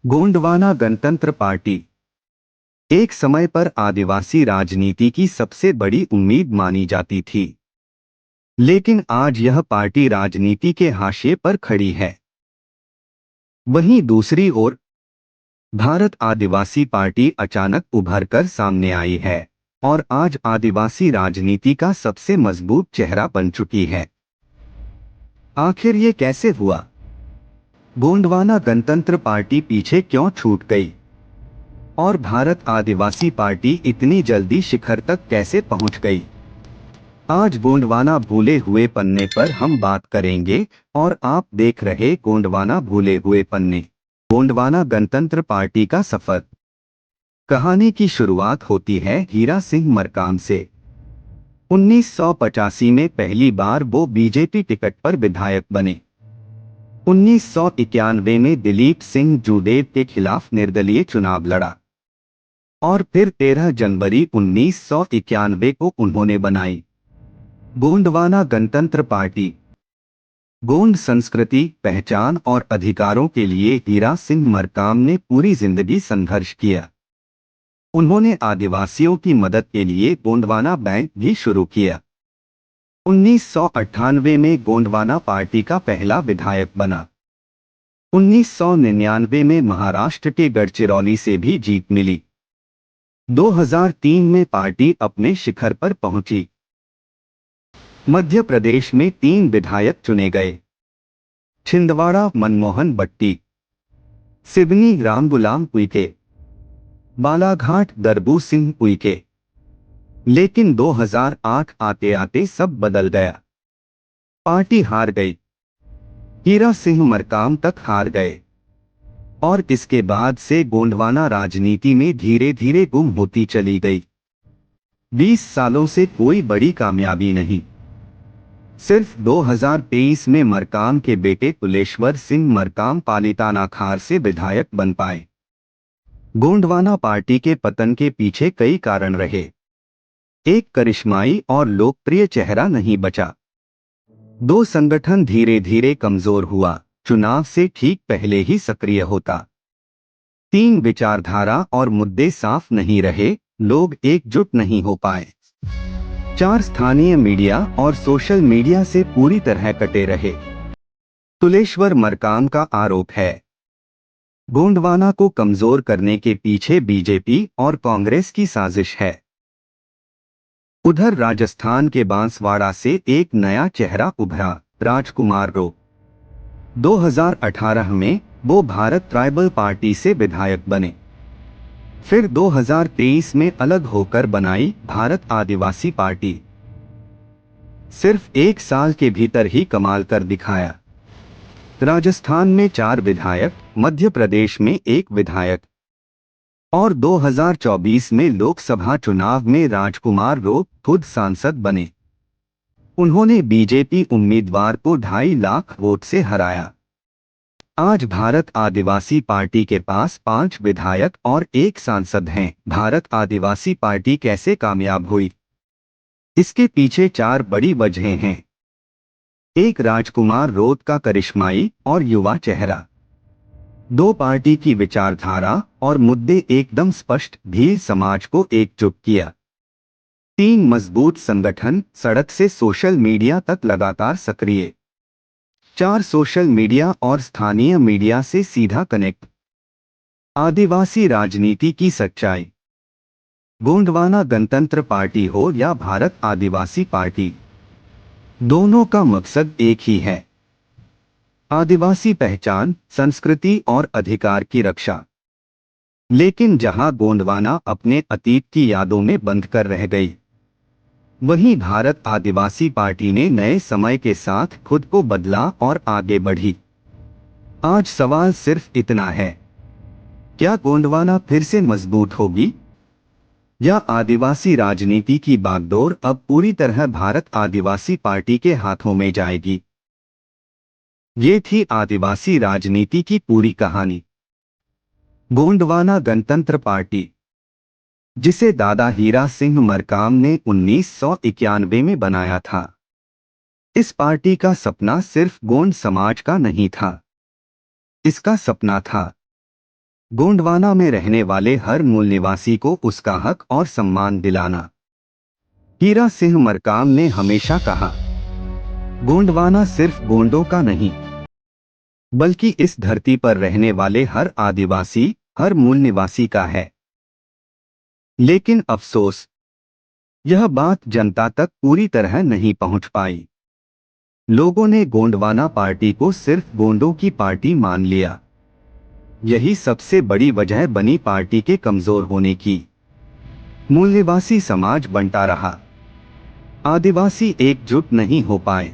गोंडवाना गणतंत्र पार्टी एक समय पर आदिवासी राजनीति की सबसे बड़ी उम्मीद मानी जाती थी, लेकिन आज यह पार्टी राजनीति के हाशिए पर खड़ी है। वहीं दूसरी ओर भारत आदिवासी पार्टी अचानक उभरकर सामने आई है और आज आदिवासी राजनीति का सबसे मजबूत चेहरा बन चुकी है। आखिर ये कैसे हुआ? गोंडवाना गणतंत्र पार्टी पीछे क्यों छूट गई और भारत आदिवासी पार्टी इतनी जल्दी शिखर तक कैसे पहुंच गई? आज गोंडवाना भूले हुए पन्ने पर हम बात करेंगे और आप देख रहे गोंडवाना भूले हुए पन्ने। गोंडवाना गणतंत्र पार्टी का सफर। कहानी की शुरुआत होती है हीरा सिंह मरकाम से। 1985 में पहली बार वो बीजेपी टिकट पर विधायक बने। 1991 में दिलीप सिंह जूदेव के खिलाफ निर्दलीय चुनाव लड़ा और फिर 13 जनवरी 1991 को उन्होंने बनाई गोंडवाना गणतंत्र पार्टी। गोंड संस्कृति, पहचान और अधिकारों के लिए हीरा सिंह मरकाम ने पूरी जिंदगी संघर्ष किया। उन्होंने आदिवासियों की मदद के लिए गोंडवाना बैंक भी शुरू किया। 1998 में गोंडवाना पार्टी का पहला विधायक बना। 1999 में महाराष्ट्र के गढ़चिरौली से भी जीत मिली। 2003 में पार्टी अपने शिखर पर पहुंची। मध्य प्रदेश में 3 विधायक चुने गए। छिंदवाड़ा मनमोहन बट्टी, सिवनी रामगुलाम उइके, बालाघाट दरबू सिंह उइके। लेकिन 2008 आते आते सब बदल गया। पार्टी हार गई। हीरा सिंह मरकाम तक हार गए और इसके बाद से गोंडवाना राजनीति में धीरे धीरे गुम होती चली गई। 20 सालों से कोई बड़ी कामयाबी नहीं। सिर्फ 2023 में मरकाम के बेटे कुलेश्वर सिंह मरकाम पालीताना खार से विधायक बन पाए। गोंडवाना पार्टी के पतन के पीछे कई कारण रहे। एक करिश्माई और लोकप्रिय चेहरा नहीं बचा। 2 संगठन धीरे धीरे कमजोर हुआ, चुनाव से ठीक पहले ही सक्रिय होता। 3 विचारधारा और मुद्दे साफ नहीं रहे, लोग एकजुट नहीं हो पाए। 4 स्थानीय मीडिया और सोशल मीडिया से पूरी तरह कटे रहे। कुलेश्वर मरकाम का आरोप है गोंडवाना को कमजोर करने के पीछे बीजेपी और कांग्रेस की साजिश है। उधर राजस्थान के बांसवाड़ा से एक नया चेहरा उभरा, राजकुमार रो। 2018 में वो भारत ट्राइबल पार्टी से विधायक बने। फिर 2023 में अलग होकर बनाई भारत आदिवासी पार्टी। सिर्फ 1 साल के भीतर ही कमाल कर दिखाया। राजस्थान में 4 विधायक, मध्य प्रदेश में 1 विधायक और 2024 में लोकसभा चुनाव में राजकुमार रो खुद सांसद बने। उन्होंने बीजेपी उम्मीदवार को 2.5 लाख वोट से हराया। आज भारत आदिवासी पार्टी के पास 5 विधायक और 1 सांसद हैं। भारत आदिवासी पार्टी कैसे कामयाब हुई? इसके पीछे 4 बड़ी वजहें हैं। 1, राजकुमार रोड का करिश्माई और युवा चेहरा। 2, पार्टी की विचारधारा और मुद्दे एकदम स्पष्ट, भील समाज को एकजुट किया। 3, मजबूत संगठन, सड़क से सोशल मीडिया तक लगातार सक्रिय। 4, सोशल मीडिया और स्थानीय मीडिया से सीधा कनेक्ट। आदिवासी राजनीति की सच्चाई। गोंडवाना गणतंत्र पार्टी हो या भारत आदिवासी पार्टी, दोनों का मकसद एक ही है, आदिवासी पहचान, संस्कृति और अधिकार की रक्षा। लेकिन जहां गोंडवाना अपने अतीत की यादों में बंद कर रह गई, वहीं भारत आदिवासी पार्टी ने नए समय के साथ खुद को बदला और आगे बढ़ी। आज सवाल सिर्फ इतना है, क्या गोंडवाना फिर से मजबूत होगी या आदिवासी राजनीति की बागडोर अब पूरी तरह भारत आदिवासी पार्टी के हाथों में जाएगी? ये थी आदिवासी राजनीति की पूरी कहानी। गोंडवाना गणतंत्र पार्टी, जिसे दादा हीरा सिंह मरकाम ने 1991 में बनाया था। इस पार्टी का सपना सिर्फ गोंड समाज का नहीं था, इसका सपना था गोंडवाना में रहने वाले हर मूल निवासी को उसका हक और सम्मान दिलाना। हीरा सिंह मरकाम ने हमेशा कहा, गोंडवाना सिर्फ गोंडों का नहीं, बल्कि इस धरती पर रहने वाले हर आदिवासी, हर मूल निवासी का है। लेकिन अफसोस, यह बात जनता तक पूरी तरह नहीं पहुंच पाई। लोगों ने गोंडवाना पार्टी को सिर्फ गोंडों की पार्टी मान लिया। यही सबसे बड़ी वजह बनी पार्टी के कमजोर होने की। मूल निवासी समाज बंटा रहा, आदिवासी एकजुट नहीं हो पाए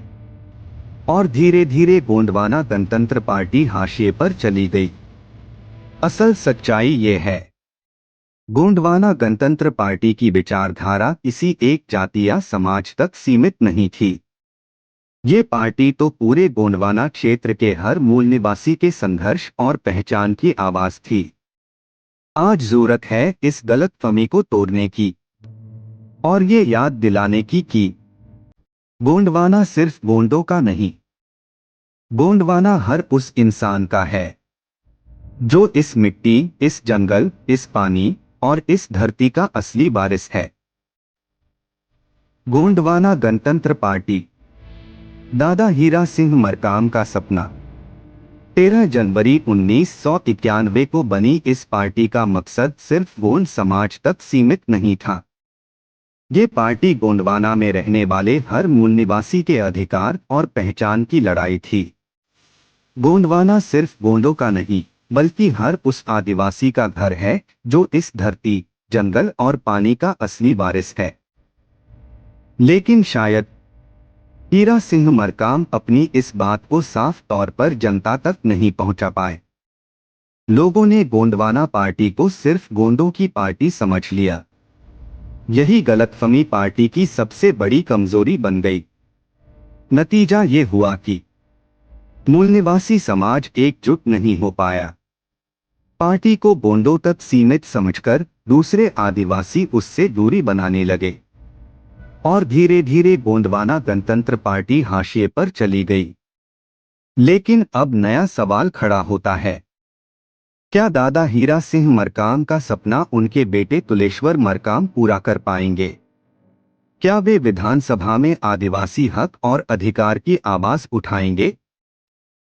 और धीरे धीरे गोंडवाना गणतंत्र पार्टी हाशिए पर चली गई। असल सच्चाई ये है, गोंडवाना गणतंत्र पार्टी की विचारधारा किसी एक जाति या समाज तक सीमित नहीं थी। ये पार्टी तो पूरे गोंडवाना क्षेत्र के हर मूल निवासी के संघर्ष और पहचान की आवाज थी। आज जरूरत है इस गलतफहमी को तोड़ने की और ये याद दिलाने की कि गोंडवाना सिर्फ गोंडों का नहीं, गोंडवाना हर उस इंसान का है जो इस मिट्टी, इस जंगल, इस पानी और इस धरती का असली वारिस है। गोंडवाना गणतंत्र पार्टी। दादा हीरा सिंह मरकाम का सपना। 13 जनवरी 1991 को बनी इस पार्टी का मकसद सिर्फ गोंड समाज तक सीमित नहीं था। ये पार्टी गोंडवाना में रहने वाले हर मूल निवासी के अधिकार और पहचान की लड़ाई थी। गोंडवाना सिर्फ गोंडों का नहीं, बल्कि हर उस आदिवासी का घर है जो इस धरती, जंगल और पानी का असली वारिस है। लेकिन शायद हीरा सिंह मरकाम अपनी इस बात को साफ तौर पर जनता तक नहीं पहुंचा पाए। लोगों ने गोंडवाना पार्टी को सिर्फ गोंडों की पार्टी समझ लिया। यही गलतफहमी पार्टी की सबसे बड़ी कमजोरी बन गई। नतीजा ये हुआ कि मूल निवासी समाज एकजुट नहीं हो पाया। पार्टी को गोंडों तक सीमित समझकर दूसरे आदिवासी उससे दूरी बनाने लगे और धीरे धीरे गोंडवाना गणतंत्र पार्टी हाशिए पर चली गई। लेकिन अब नया सवाल खड़ा होता है, क्या दादा हीरा सिंह मरकाम का सपना उनके बेटे तुलेश्वर मरकाम पूरा कर पाएंगे? क्या वे विधानसभा में आदिवासी हक और अधिकार की आवाज उठाएंगे?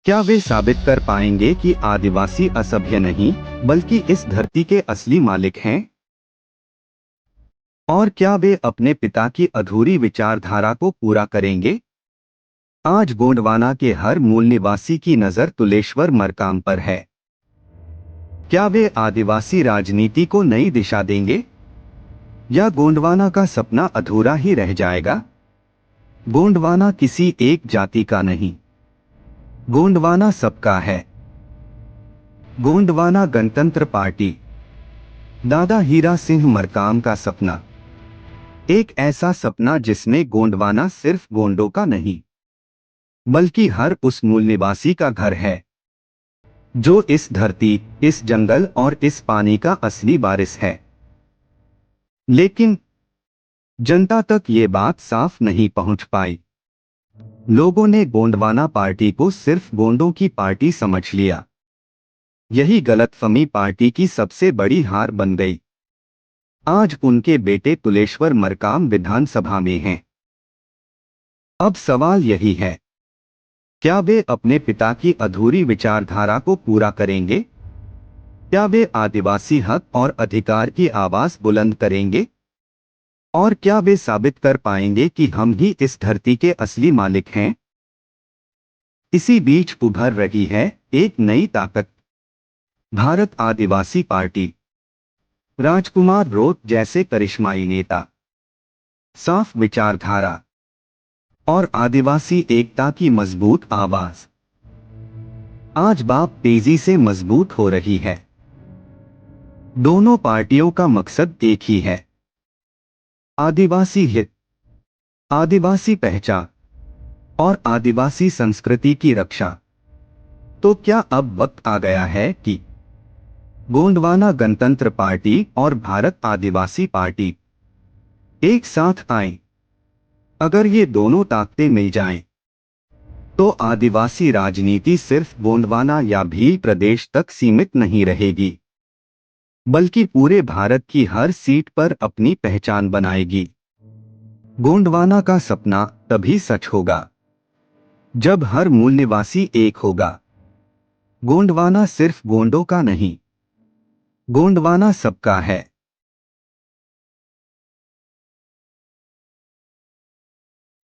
क्या वे साबित कर पाएंगे कि आदिवासी असभ्य नहीं, बल्कि इस धरती के असली मालिक हैं? और क्या वे अपने पिता की अधूरी विचारधारा को पूरा करेंगे? आज गोंडवाना के हर मूल निवासी की नजर तुलेश्वर मरकाम पर है। क्या वे आदिवासी राजनीति को नई दिशा देंगे या गोंडवाना का सपना अधूरा ही रह जाएगा? गोंडवाना किसी एक जाति का नहीं, गोंडवाना सबका है। गोंडवाना गणतंत्र पार्टी। दादा हीरा सिंह मरकाम का सपना। एक ऐसा सपना जिसमें गोंडवाना सिर्फ गोंडों का नहीं, बल्कि हर उस मूल निवासी का घर है जो इस धरती, इस जंगल और इस पानी का असली वारिस है। लेकिन जनता तक ये बात साफ नहीं पहुंच पाई। लोगों ने गोंडवाना पार्टी को सिर्फ गोंडों की पार्टी समझ लिया। यही गलतफहमी पार्टी की सबसे बड़ी हार बन गई। आज उनके बेटे तुलेश्वर मरकाम विधानसभा में हैं। अब सवाल यही है, क्या वे अपने पिता की अधूरी विचारधारा को पूरा करेंगे? क्या वे आदिवासी हक और अधिकार की आवाज बुलंद करेंगे? और क्या वे साबित कर पाएंगे कि हम ही इस धरती के असली मालिक हैं? इसी बीच उभर रही है एक नई ताकत, भारत आदिवासी पार्टी। राजकुमार रोत जैसे करिश्माई नेता, साफ विचारधारा और आदिवासी एकता की मजबूत आवाज आज बात तेजी से मजबूत हो रही है। दोनों पार्टियों का मकसद एक ही है, आदिवासी हित, आदिवासी पहचान और आदिवासी संस्कृति की रक्षा। तो क्या अब वक्त आ गया है कि गोंडवाना गणतंत्र पार्टी और भारत आदिवासी पार्टी एक साथ आए? अगर ये दोनों ताकतें मिल जाएं, तो आदिवासी राजनीति सिर्फ गोंडवाना या भील प्रदेश तक सीमित नहीं रहेगी। बल्कि पूरे भारत की हर सीट पर अपनी पहचान बनाएगी। गोंडवाना का सपना तभी सच होगा जब हर मूल निवासी एक होगा। गोंडवाना सिर्फ गोंडों का नहीं, गोंडवाना सबका है।